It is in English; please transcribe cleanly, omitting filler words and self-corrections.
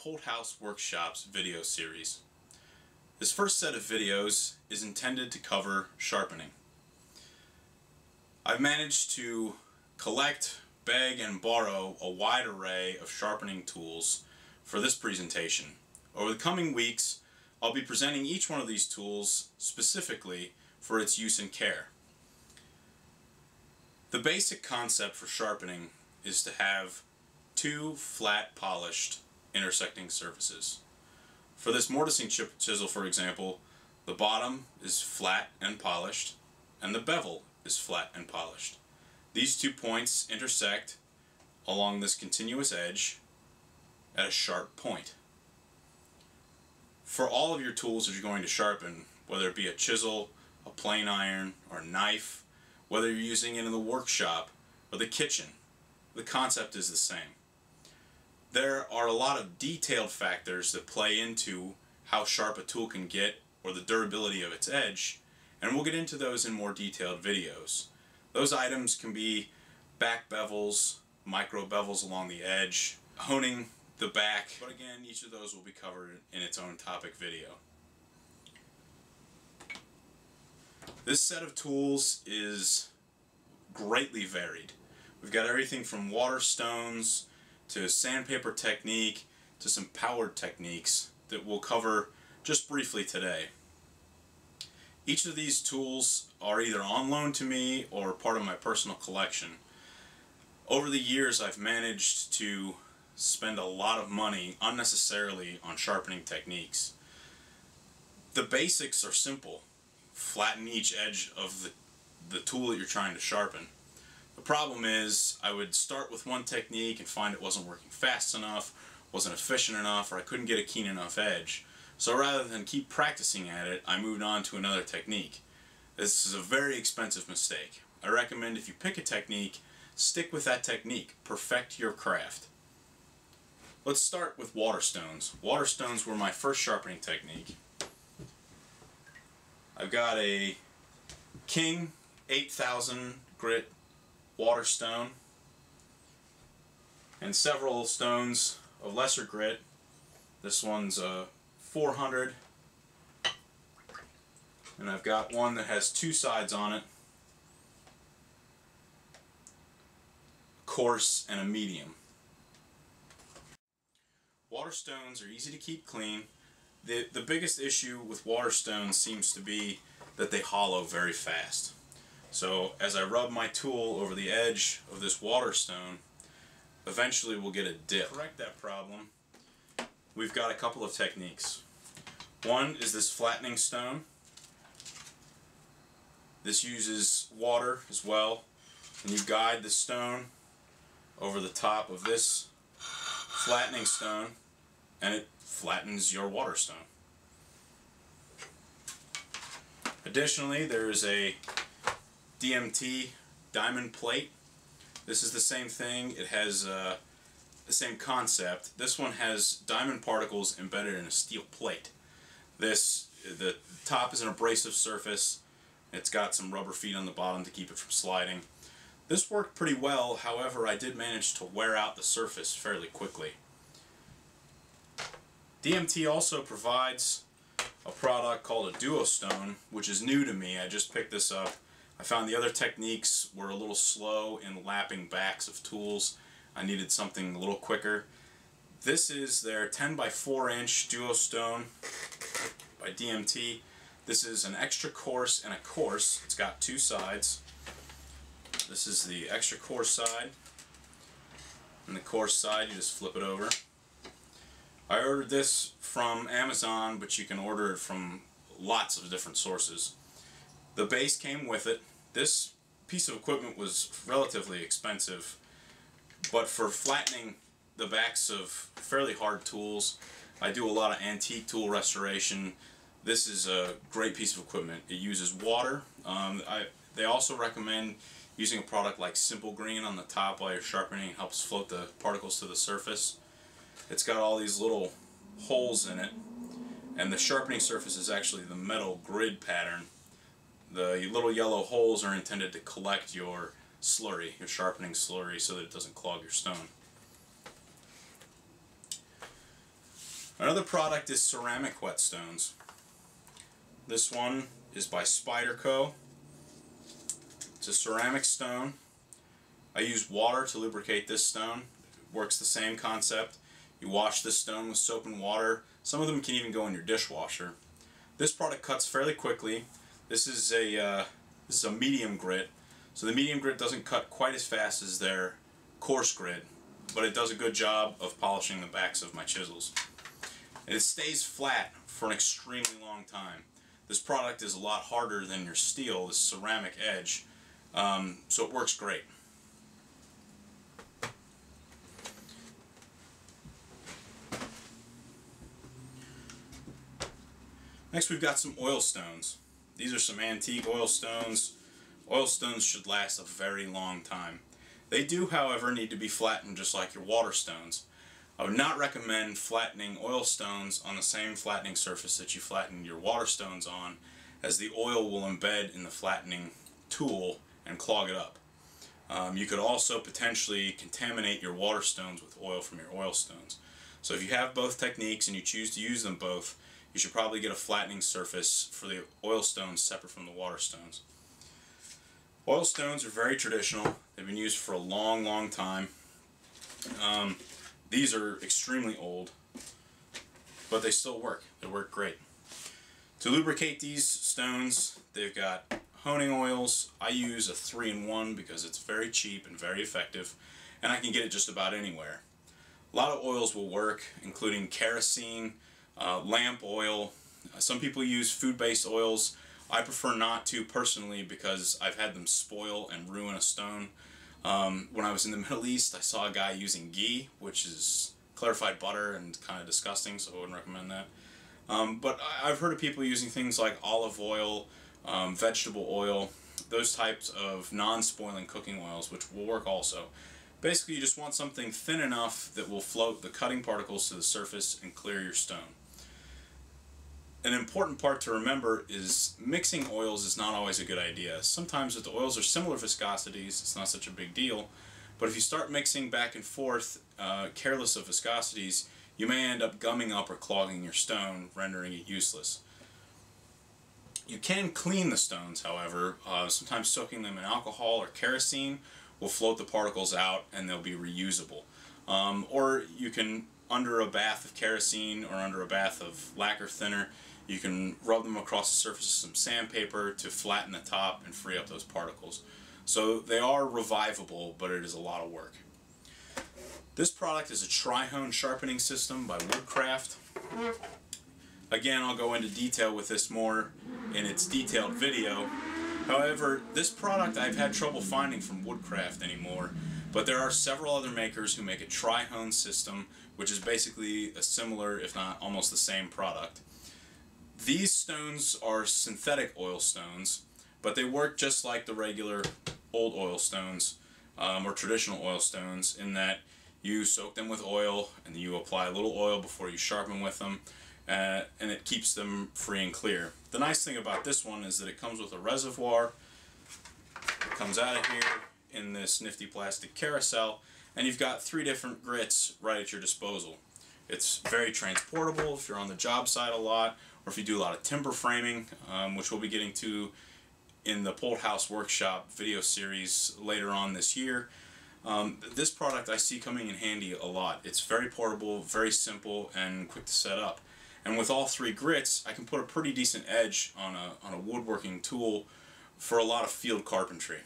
Polthaus Workshops video series. This first set of videos is intended to cover sharpening. I've managed to collect, beg, and borrow a wide array of sharpening tools for this presentation. Over the coming weeks, I'll be presenting each one of these tools specifically for its use and care. The basic concept for sharpening is to have two flat, polished, intersecting surfaces. For this mortising chisel, for example, the bottom is flat and polished, and the bevel is flat and polished. These 2 points intersect along this continuous edge at a sharp point. For all of your tools that you're going to sharpen, whether it be a chisel, a plane iron, or a knife, whether you're using it in the workshop or the kitchen, the concept is the same. There are a lot of detailed factors that play into how sharp a tool can get or the durability of its edge, and we'll get into those in more detailed videos. Those items can be back bevels, micro bevels along the edge, honing the back, but again, each of those will be covered in its own topic video. This set of tools is greatly varied. We've got everything from water stones to sandpaper technique to some powered techniques that we'll cover just briefly today. Each of these tools are either on loan to me or part of my personal collection. Over the years, I've managed to spend a lot of money unnecessarily on sharpening techniques. The basics are simple. Flatten each edge of the tool that you're trying to sharpen. The problem is I would start with one technique and find it wasn't working fast enough, wasn't efficient enough, or I couldn't get a keen enough edge. So rather than keep practicing at it, I moved on to another technique. This is a very expensive mistake. I recommend if you pick a technique, stick with that technique. Perfect your craft. Let's start with water stones. Water stones were my first sharpening technique. I've got a King 8000 grit water stone and several stones of lesser grit. This one's a 400, and I've got one that has two sides on it, a coarse and a medium. Water stones are easy to keep clean. The biggest issue with water stones seems to be that they hollow very fast. So as I rub my tool over the edge of this water stone, eventually we'll get a dip. To correct that problem, we've got a couple of techniques. One is this flattening stone. This uses water as well, and you guide the stone over the top of this flattening stone, and it flattens your water stone. Additionally, there's a DMT diamond plate. This is the same thing. It has the same concept. This one has diamond particles embedded in a steel plate. The top is an abrasive surface. It's got some rubber feet on the bottom to keep it from sliding. This worked pretty well, however I did manage to wear out the surface fairly quickly. DMT also provides a product called a duo stone, which is new to me. I just picked this up. I found the other techniques were a little slow in lapping backs of tools. I needed something a little quicker. This is their 10 by 4 inch duo stone by DMT. This is an extra coarse and a coarse. It's got two sides. This is the extra coarse side, and the coarse side you just flip it over. I ordered this from Amazon, but you can order it from lots of different sources. The base came with it. This piece of equipment was relatively expensive, but for flattening the backs of fairly hard tools, I do a lot of antique tool restoration. This is a great piece of equipment. It uses water. They also recommend using a product like Simple Green on the top while you're sharpening. It helps float the particles to the surface. It's got all these little holes in it, and the sharpening surface is actually the metal grid pattern. The little yellow holes are intended to collect your slurry, your sharpening slurry, so that it doesn't clog your stone. Another product is ceramic whetstones. This one is by Spyderco. It's a ceramic stone. I use water to lubricate this stone. It works the same concept. You wash this stone with soap and water. Some of them can even go in your dishwasher. This product cuts fairly quickly. This is a medium grit. So the medium grit doesn't cut quite as fast as their coarse grit, but it does a good job of polishing the backs of my chisels. And it stays flat for an extremely long time. This product is a lot harder than your steel, this ceramic edge, so it works great. Next we've got some oil stones. These are some antique oil stones. Oil stones should last a very long time. They do, however, need to be flattened just like your water stones. I would not recommend flattening oil stones on the same flattening surface that you flatten your water stones on, as the oil will embed in the flattening tool and clog it up. You could also potentially contaminate your water stones with oil from your oil stones. So if you have both techniques and you choose to use them both, you should probably get a flattening surface for the oil stones separate from the water stones. Oil stones are very traditional. They've been used for a long, long time. These are extremely old, but they still work. They work great. To lubricate these stones, they've got honing oils. I use a 3-in-1 because it's very cheap and very effective, and I can get it just about anywhere. A lot of oils will work, including kerosene, lamp oil. Some people use food-based oils. I prefer not to personally because I've had them spoil and ruin a stone. When I was in the Middle East, I saw a guy using ghee, which is clarified butter and kind of disgusting, so I wouldn't recommend that. But I've heard of people using things like olive oil, vegetable oil, those types of non-spoiling cooking oils, which will work also. Basically, you just want something thin enough that will float the cutting particles to the surface and clear your stone. An important part to remember is mixing oils is not always a good idea. Sometimes if the oils are similar viscosities, it's not such a big deal. But if you start mixing back and forth, careless of viscosities, you may end up gumming up or clogging your stone, rendering it useless. You can clean the stones, however. Sometimes soaking them in alcohol or kerosene will float the particles out and they'll be reusable. Or you can, under a bath of kerosene or under a bath of lacquer thinner, you can rub them across the surface of some sandpaper to flatten the top and free up those particles. So they are revivable, but it is a lot of work. This product is a tri-hone sharpening system by Woodcraft. Again, I'll go into detail with this more in its detailed video. However, this product I've had trouble finding from Woodcraft anymore, but there are several other makers who make a tri-hone system, which is basically a similar, if not almost the same product. These stones are synthetic oil stones, but they work just like the regular old oil stones, or traditional oil stones, in that you soak them with oil and you apply a little oil before you sharpen with them, and it keeps them free and clear. The nice thing about this one is that it comes with a reservoir. It comes out of here in this nifty plastic carousel, and you've got 3 different grits right at your disposal. It's very transportable if you're on the job site a lot, or if you do a lot of timber framing, which we'll be getting to in the Polthaus workshop video series later on this year. This product I see coming in handy a lot. It's very portable, very simple, and quick to set up. And with all 3 grits, I can put a pretty decent edge on a woodworking tool for a lot of field carpentry.